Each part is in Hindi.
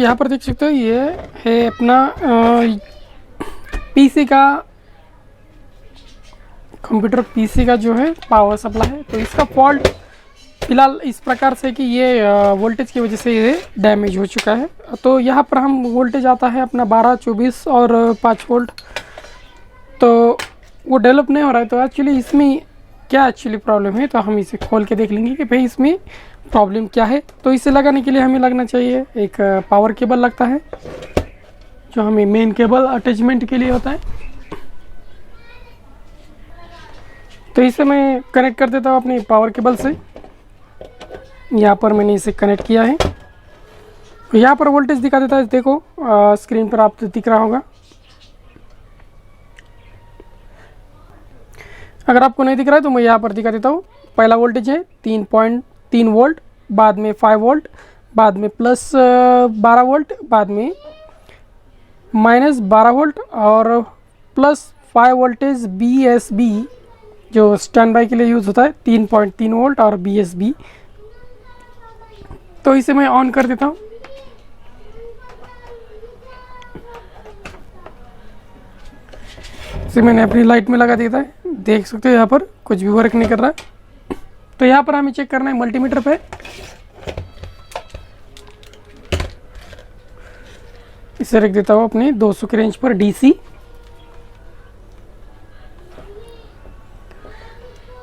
यहाँ पर देख सकते हो ये है अपना पीसी का, कंप्यूटर पीसी का जो है पावर सप्लाई है। तो इसका फॉल्ट फिलहाल इस प्रकार से कि ये वोल्टेज की वजह से ये डैमेज हो चुका है। तो यहाँ पर हम वोल्टेज आता है अपना 12, 24 और 5 वोल्ट, तो वो डेवलप नहीं हो रहा है। तो एक्चुअली इसमें क्या एक्चुअली प्रॉब्लम है, तो हम इसे खोल के देख लेंगे कि भाई इसमें प्रॉब्लम क्या है। तो इसे लगाने के लिए हमें लगना चाहिए एक पावर केबल लगता है, जो हमें मेन केबल अटैचमेंट के लिए होता है। तो इसे मैं कनेक्ट कर देता हूँ अपनी पावर केबल से। यहाँ पर मैंने इसे कनेक्ट किया है। तो यहाँ पर वोल्टेज दिखा देता है, देखो स्क्रीन पर आप दिख रहा होगा। अगर आपको नहीं दिख रहा है तो मैं यहाँ पर दिखा देता हूँ। पहला वोल्टेज है 3.3 वोल्ट, बाद में 5 वोल्ट, बाद में प्लस 12 वोल्ट, बाद में माइनस 12 वोल्ट और प्लस 5 वोल्टेज BSB जो स्टैंड बाई के लिए यूज़ होता है, 3.3 वोल्ट और BSB। तो इसे मैं ऑन कर देता हूँ। इसे मैंने अपनी लाइट में लगा दिया है, देख सकते हो यहाँ पर कुछ भी वर्क नहीं कर रहा है। तो यहाँ पर हमें चेक करना है मल्टीमीटर पे। इसे रख देता हूँ अपने 200 के रेंज पर DC।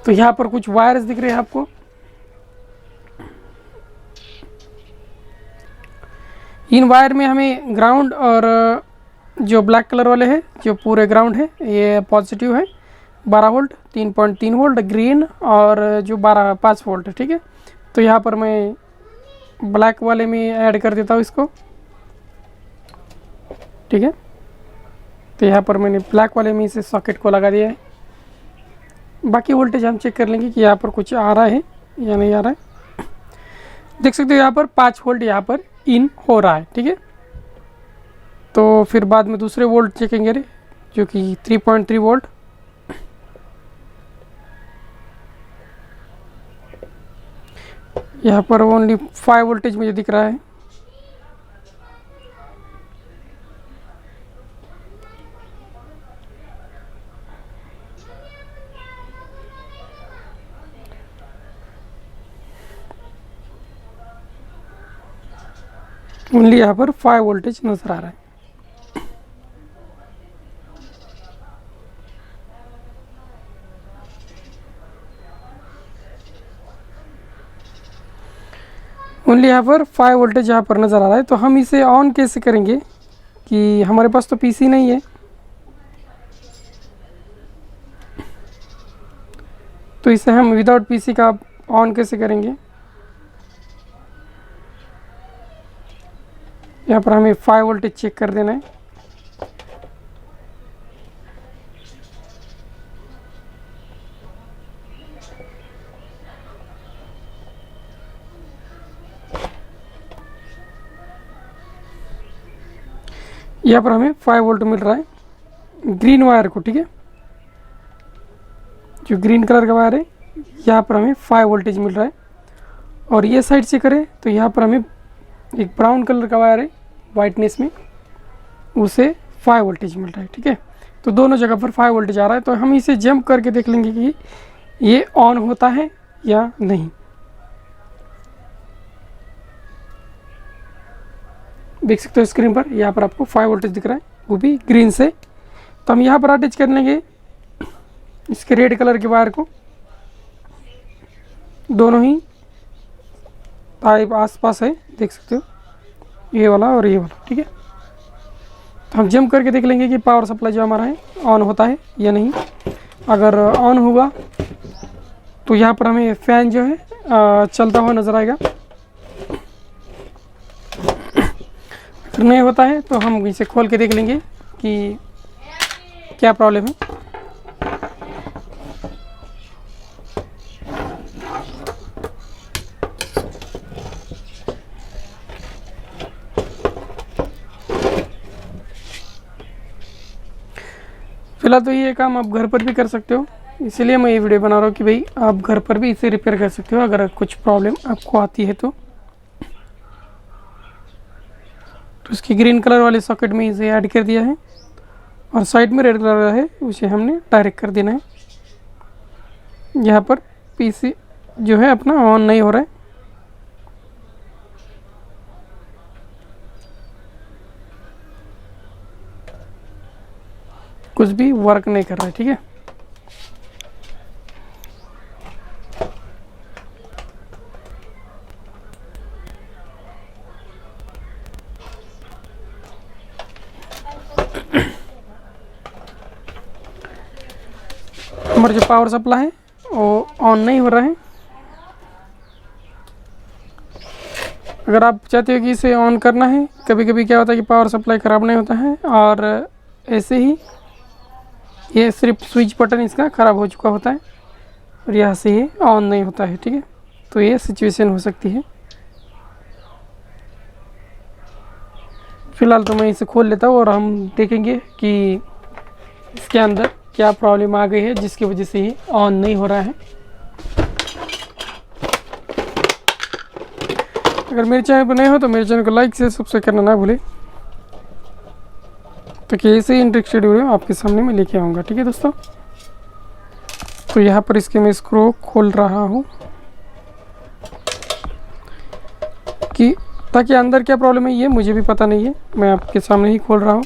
तो यहाँ पर कुछ वायर्स दिख रहे हैं आपको। इन वायर में हमें ग्राउंड और जो ब्लैक कलर वाले हैं जो पूरे ग्राउंड है ये पॉजिटिव है 12 वोल्ट, 3.3 वोल्ट ग्रीन और जो 5 वोल्ट है, ठीक है। तो यहाँ पर मैं ब्लैक वाले में ऐड कर देता हूँ इसको, ठीक है। तो यहाँ पर मैंने ब्लैक वाले में इसे सॉकेट को लगा दिया है। बाकी वोल्टेज हम चेक कर लेंगे कि यहाँ पर कुछ आ रहा है या नहीं आ रहा है। देख सकते हो यहाँ पर 5 वोल्ट यहाँ पर इन हो रहा है, ठीक है। तो फिर बाद में दूसरे वोल्ट चेकेंगे जो कि 3.3 वोल्ट। यहाँ पर ओनली 5 वोल्टेज मुझे दिख रहा है। ओनली यहाँ पर 5 वोल्टेज नजर आ रहा है। ओनली यहाँ पर 5 वोल्टेज यहाँ पर नज़र आ रहा है। तो हम इसे ऑन कैसे करेंगे कि हमारे पास तो PC नहीं है। तो इसे हम विदाउट PC का ऑन कैसे करेंगे। यहाँ पर हमें 5 वोल्टेज चेक कर देना है। यहाँ पर हमें 5 वोल्ट मिल रहा है ग्रीन वायर को, ठीक है। जो ग्रीन कलर का वायर है यहाँ पर हमें 5 वोल्टेज मिल रहा है। और ये साइड से करें तो यहाँ पर हमें एक ब्राउन कलर का वायर है वाइटनेस में, उसे 5 वोल्टेज मिल रहा है, ठीक है। तो दोनों जगह पर 5 वोल्टेज आ रहा है। तो हम इसे जंप करके देख लेंगे कि ये ऑन होता है या नहीं। देख सकते हो स्क्रीन पर यहाँ पर आपको 5 वोल्टेज दिख रहा है, वो भी ग्रीन से। तो हम यहाँ पर अटैच कर लेंगे इसके रेड कलर के वायर को, दोनों ही पाइप आसपास है, देख सकते हो ये वाला और ये वाला, ठीक है। तो हम जंप करके देख लेंगे कि पावर सप्लाई जो हमारा है ऑन होता है या नहीं। अगर ऑन हुआ तो यहाँ पर हमें फैन जो है चलता हुआ नज़र आएगा। अगर नहीं होता है तो हम इसे खोल के देख लेंगे कि क्या प्रॉब्लम है। फिलहाल तो ये काम आप घर पर भी कर सकते हो, इसीलिए मैं ये वीडियो बना रहा हूँ कि भाई आप घर पर भी इसे रिपेयर कर सकते हो अगर कुछ प्रॉब्लम आपको आती है तो। तो उसकी ग्रीन कलर वाले सॉकेट में इसे ऐड कर दिया है और साइड में रेड कलर है उसे हमने डायरेक्ट कर देना है। यहाँ पर पीसी जो है अपना ऑन नहीं हो रहा है। कुछ भी वर्क नहीं कर रहा है, ठीक है। हमारा जो पावर सप्लाई है वो ऑन नहीं हो रहा है। अगर आप चाहते हो कि इसे ऑन करना है, कभी कभी क्या होता है कि पावर सप्लाई ख़राब नहीं होता है और ऐसे ही ये सिर्फ स्विच बटन इसका ख़राब हो चुका होता है और यहाँ से ये ऑन नहीं होता है, ठीक है। तो ये सिचुएशन हो सकती है। फ़िलहाल तो मैं इसे खोल लेता हूँ और हम देखेंगे कि इसके अंदर क्या प्रॉब्लम आ गई है जिसकी वजह से ये ऑन नहीं हो रहा है। अगर मेरे चैनल पर नए हो तो मेरे चैनल को लाइक से सब्सक्राइब करना ना भूले, तो कि ऐसे ही इंटरेस्टेड वीडियो आपके सामने मैं लेके आऊँगा, ठीक है दोस्तों। तो यहाँ पर इसके मैं स्क्रू खोल रहा हूँ कि ताकि अंदर क्या प्रॉब्लम है ये मुझे भी पता नहीं है, मैं आपके सामने ही खोल रहा हूँ।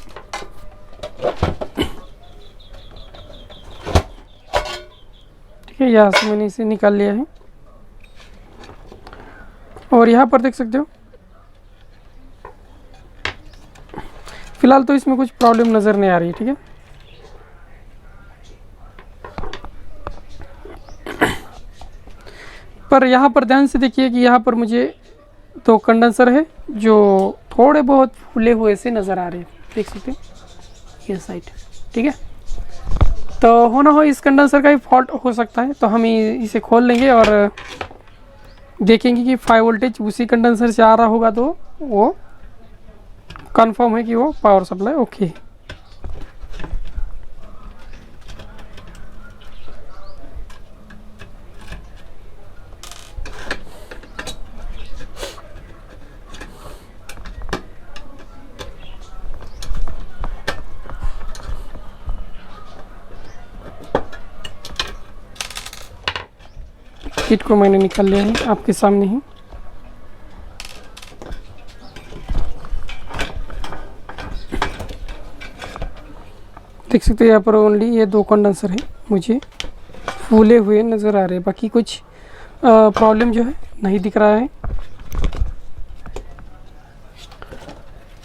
ठीक है, यहाँ से मैंने इसे निकाल लिया है और यहाँ पर देख सकते हो फिलहाल तो इसमें कुछ प्रॉब्लम नज़र नहीं आ रही है, ठीक है। पर यहाँ पर ध्यान से देखिए कि यहाँ पर मुझे दो कंडेंसर है जो थोड़े बहुत फूले हुए से नज़र आ रहे हैं, देख सकते हैं ये साइड, ठीक है। तो हो ना हो इस कंडेंसर का ही फॉल्ट हो सकता है, तो हम इसे खोल लेंगे और देखेंगे कि 5 वोल्टेज उसी कंडेंसर से आ रहा होगा तो वो कंफर्म है कि वो पावर सप्लाई ओके है। किट को मैंने निकाल लिया है आपके सामने ही। देख सकते हैं यहाँ पर ओनली ये दो कंडेंसर है मुझे फूले हुए नज़र आ रहे हैं, बाकी कुछ प्रॉब्लम जो है नहीं दिख रहा है।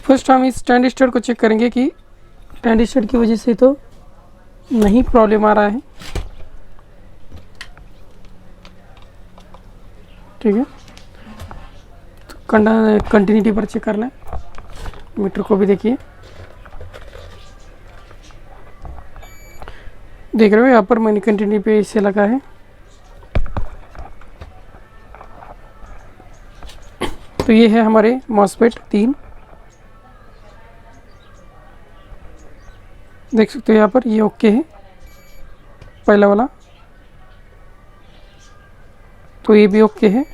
फर्स्ट हम इस ट्रांजिस्टर को चेक करेंगे कि ट्रांजिस्टर की वजह से तो नहीं प्रॉब्लम आ रहा है, ठीक है। तो कंटिन्यूटी पर चेक करना है, मीटर को भी देखिए, देख रहे हो यहाँ पर मैंने कंटिन्यूटी पे इसे लगा है। तो ये है हमारे मॉसफेट 3, देख सकते हो यहाँ पर ये ओके है पहला वाला, तो ये भी ओके है,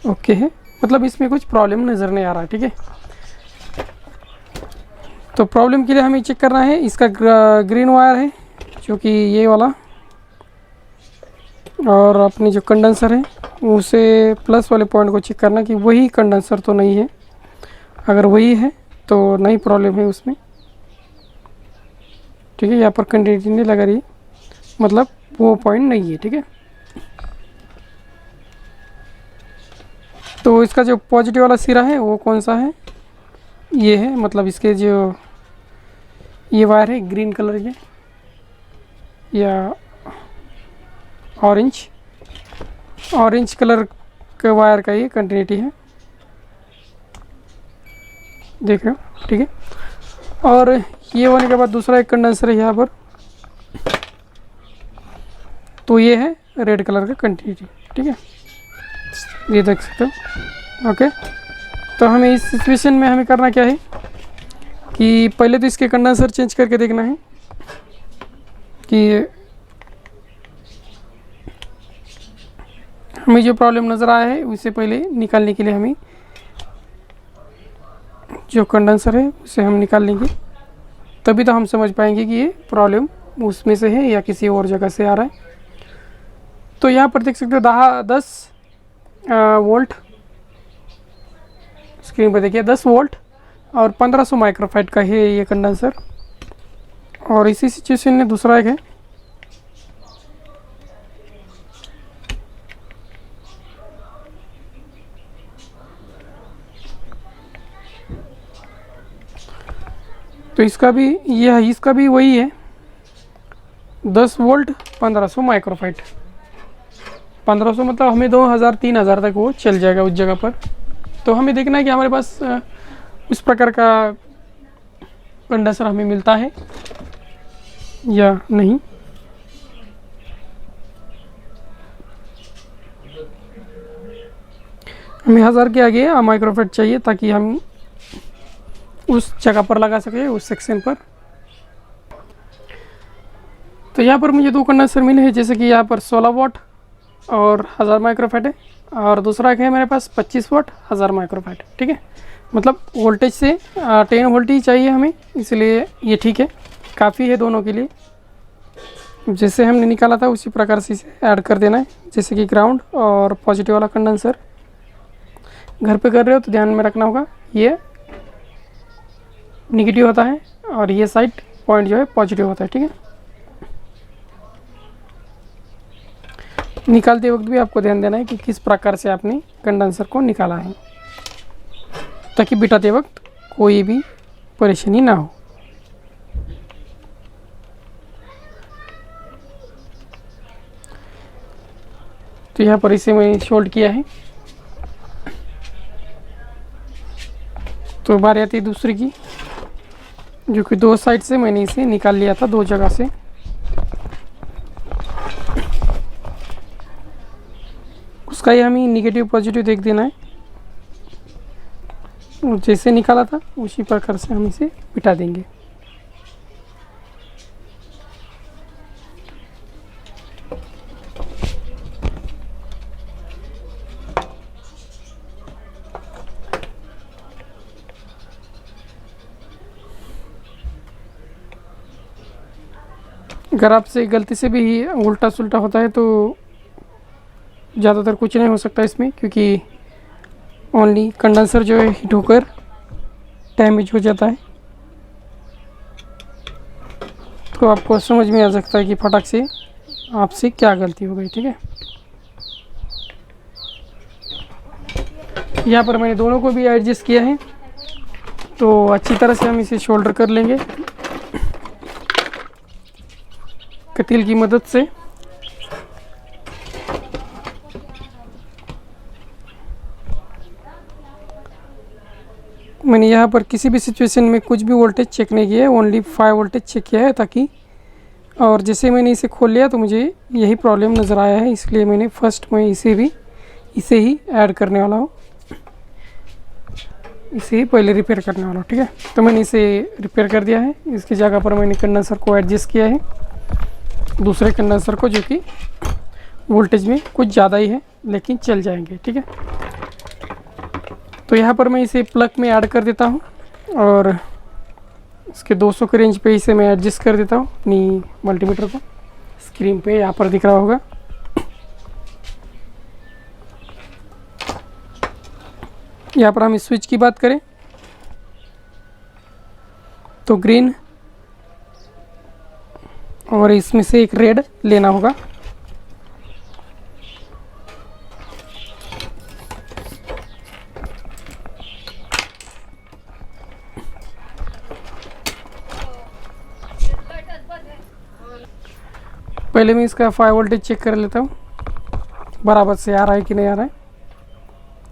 ओके है, मतलब इसमें कुछ प्रॉब्लम नज़र नहीं आ रहा, ठीक है। तो प्रॉब्लम के लिए हमें चेक करना है इसका ग्रीन वायर है जो कि ये वाला, और अपनी जो कंडेंसर है उसे प्लस वाले पॉइंट को चेक करना कि वही कंडेंसर तो नहीं है। अगर वही है तो नहीं प्रॉब्लम है उसमें, ठीक है। यहाँ पर कंटिन्यूटी नहीं लगा रही, मतलब वो पॉइंट नहीं है, ठीक है। तो इसका जो पॉजिटिव वाला सिरा है वो कौन सा है, ये है, मतलब इसके जो ये वायर है ग्रीन कलर के या ऑरेंज कलर के वायर का ये कंटिन्यूटी है, देख रहे हो, ठीक है। और ये होने के बाद दूसरा एक कंडेंसर है यहाँ पर, तो ये है रेड कलर का कंटिन्यूटी, ठीक है, ये देख सकते हो, ओके। तो हमें इस सिचुएशन में हमें करना क्या है कि पहले तो इसके कंडेंसर चेंज करके देखना है कि हमें जो प्रॉब्लम नज़र आया है उससे पहले निकालने के लिए हमें जो कंडेंसर है उसे हम निकाल लेंगे, तभी तो हम समझ पाएंगे कि ये प्रॉब्लम उसमें से है या किसी और जगह से आ रहा है। तो यहाँ पर देख सकते हो 10 वोल्ट, स्क्रीन पर देखिए 10 वोल्ट और 1500 माइक्रोफैराड का है ये कंडेंसर। और इसी सिचुएशन में दूसरा एक है, तो इसका भी वही है 10 वोल्ट 1500 माइक्रोफैराड। 1500 मतलब हमें 2000 3000 तक वो चल जाएगा उस जगह पर। तो हमें देखना है कि हमारे पास उस प्रकार का कंडेंसर हमें मिलता है या नहीं। हमें 1000 के आगे माइक्रोफैराड चाहिए ताकि हम उस जगह पर लगा सके, उस सेक्शन पर। तो यहाँ पर मुझे 2 कंडेंसर मिले हैं, जैसे कि यहाँ पर 16 वाट और 1000 माइक्रोफैराड है, और दूसरा है मेरे पास 25 वाट 1000 माइक्रोफैराड। ठीक है, मतलब वोल्टेज से 10 वोल्ट ही चाहिए हमें, इसलिए ये ठीक है, काफ़ी है दोनों के लिए। जैसे हमने निकाला था उसी प्रकार से इसे ऐड कर देना है, जैसे कि ग्राउंड और पॉजिटिव वाला कंडेंसर। घर पे कर रहे हो तो ध्यान में रखना होगा, ये निगेटिव होता है और ये साइड पॉइंट जो है पॉजिटिव होता है। ठीक है, निकालते वक्त भी आपको ध्यान देना है कि किस प्रकार से आपने कंडेंसर को निकाला है, ताकि बिठाते वक्त कोई भी परेशानी ना हो। तो यहाँ पर इसे मैंने शोल्ड किया है। तो बारी आती है दूसरी की, जो कि 2 साइड से मैंने इसे निकाल लिया था, 2 जगह से। उसका ही हमें निगेटिव पॉजिटिव देख देना है, जैसे निकाला था उसी प्रकार से हम इसे बिठा देंगे। अगर आपसे गलती से भी उल्टा सुल्टा होता है तो ज़्यादातर कुछ नहीं हो सकता इसमें, क्योंकि ओनली कंडेंसर जो है हीट होकर डैमेज हो जाता है। तो आपको समझ में आ सकता है कि फटाक से आपसे क्या गलती हो गई। ठीक है, यहाँ पर मैंने दोनों को भी एडजस्ट किया है, तो अच्छी तरह से हम इसे शोल्डर कर लेंगे कतील की मदद से। मैंने यहाँ पर किसी भी सिचुएशन में कुछ भी वोल्टेज चेक नहीं किया है, ओनली 5 वोल्टेज चेक किया है, ताकि, और जैसे मैंने इसे खोल लिया तो मुझे यही प्रॉब्लम नज़र आया है, इसलिए मैंने फर्स्ट में इसे ही ऐड करने वाला हूँ, इसे ही पहले रिपेयर करने वाला हूँ। ठीक है, तो मैंने इसे रिपेयर कर दिया है। इसकी जगह पर मैंने कंडेंसर को एडजस्ट किया है, दूसरे कंडेंसर को, जो कि वोल्टेज में कुछ ज़्यादा ही है लेकिन चल जाएंगे। ठीक है, तो यहाँ पर मैं इसे प्लग में ऐड कर देता हूँ और इसके 200 के रेंज पे इसे मैं एडजस्ट कर देता हूँ अपनी मल्टीमीटर को। स्क्रीन पे यहाँ पर दिख रहा होगा। यहाँ पर हम इस स्विच की बात करें तो ग्रीन और इसमें से एक रेड लेना होगा। पहले मैं इसका 5 वोल्टेज चेक कर लेता हूँ बराबर से आ रहा है कि नहीं आ रहा है।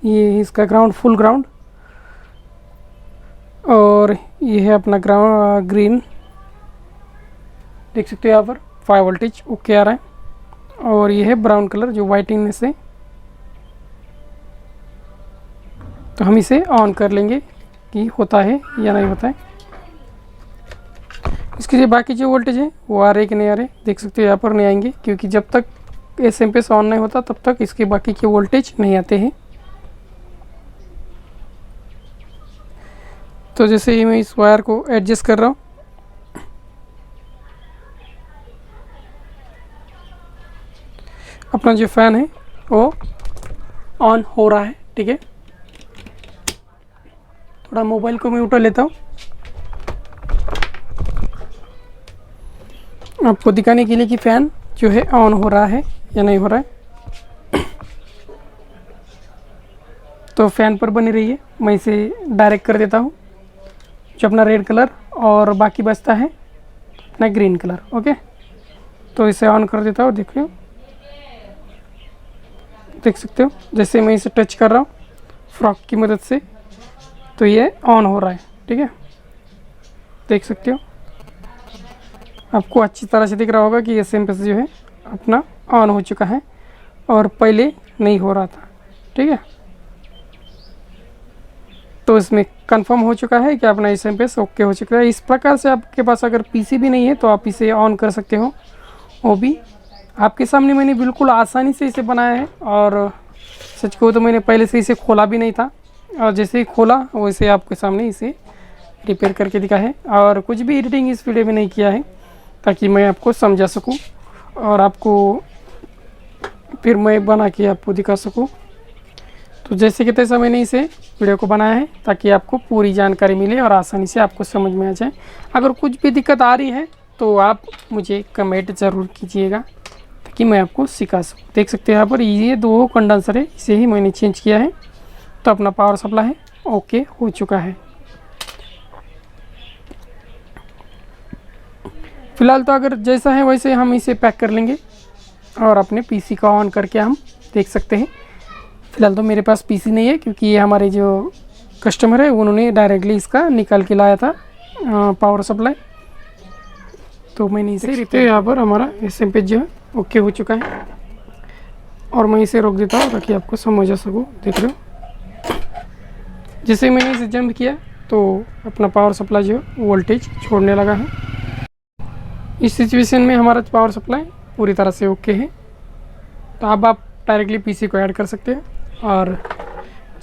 ये इसका ग्राउंड, फुल ग्राउंड, और ये है अपना ग्राउंड ग्रीन, देख सकते हो यहाँ पर 5 वोल्टेज ओके आ रहा है। और ये है ब्राउन कलर जो वाइटनेस है, तो हम इसे ऑन कर लेंगे कि होता है या नहीं होता है। इसके जो बाकी जो वोल्टेज है वो आ रहे कि नहीं आ रहे, देख सकते हो यहाँ पर नहीं आएंगे, क्योंकि जब तक एसएमपीएस ऑन नहीं होता तब तक इसके बाकी के वोल्टेज नहीं आते हैं। तो जैसे ही मैं इस वायर को एडजस्ट कर रहा हूँ, अपना जो फ़ैन है वो ऑन हो रहा है। ठीक है, थोड़ा मोबाइल को मैं उठा लेता हूँ आपको दिखाने के लिए कि फ़ैन जो है ऑन हो रहा है या नहीं हो रहा है। तो फ़ैन पर बनी रही है, मैं इसे डायरेक्ट कर देता हूँ, जो अपना रेड कलर, और बाकी बचता है अपना ग्रीन कलर। ओके, तो इसे ऑन कर देता हूँ। देखिए, देख सकते हो जैसे मैं इसे टच कर रहा हूँ फ्रॉक की मदद से, तो ये ऑन हो रहा है। ठीक है, देख सकते हो, आपको अच्छी तरह से दिख रहा होगा कि ये एसएमपीएस जो है अपना ऑन हो चुका है और पहले नहीं हो रहा था। ठीक है, तो इसमें कंफर्म हो चुका है कि अपना एसएमपीएस ओके हो चुका है। इस प्रकार से आपके पास अगर पीसी भी नहीं है तो आप इसे ऑन कर सकते हो। वो भी आपके सामने मैंने बिल्कुल आसानी से इसे बनाया है, और सच कहूँ तो मैंने पहले से इसे खोला भी नहीं था, और जैसे ही खोला वैसे आपके सामने इसे रिपेयर करके दिखा है, और कुछ भी एडिटिंग इस वीडियो में नहीं किया है, ताकि मैं आपको समझा सकूं और आपको फिर मैं बना के आपको दिखा सकूं। तो जैसे कि तैसा मैंने इसे वीडियो को बनाया है ताकि आपको पूरी जानकारी मिले और आसानी से आपको समझ में आ जाए। अगर कुछ भी दिक्कत आ रही है तो आप मुझे कमेंट ज़रूर कीजिएगा ताकि मैं आपको सिखा सकूँ। देख सकते हैं यहाँ पर ये 2 कंडेंसर है, इसे ही मैंने चेंज किया है, तो अपना पावर सप्लाई है ओके हो चुका है। फ़िलहाल तो अगर जैसा है वैसे हम इसे पैक कर लेंगे और अपने पीसी का ऑन करके हम देख सकते हैं। फ़िलहाल तो मेरे पास पीसी नहीं है, क्योंकि ये हमारे जो कस्टमर है उन्होंने डायरेक्टली इसका निकाल के लाया था पावर सप्लाई, तो मैंने इसे रिपेयर। यहाँ पर हमारा एसएमपीएस जो है ओके हो चुका है, और मैं इसे रोक देता हूँ ताकि आपको समझ आ सकूँ। देख रहे हो, जैसे मैंने इसे जंप किया तो अपना पावर सप्लाई जो है वोल्टेज छोड़ने लगा है। इस सिचुएशन में हमारा पावर सप्लाई पूरी तरह से ओके है, तो अब आप डायरेक्टली पीसी को ऐड कर सकते हैं। और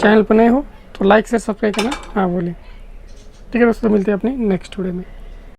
चैनल पर नए हो तो लाइक से सब्सक्राइब करना हाँ बोलें। ठीक है दोस्तों, मिलते हैं अपने नेक्स्ट वीडियो में।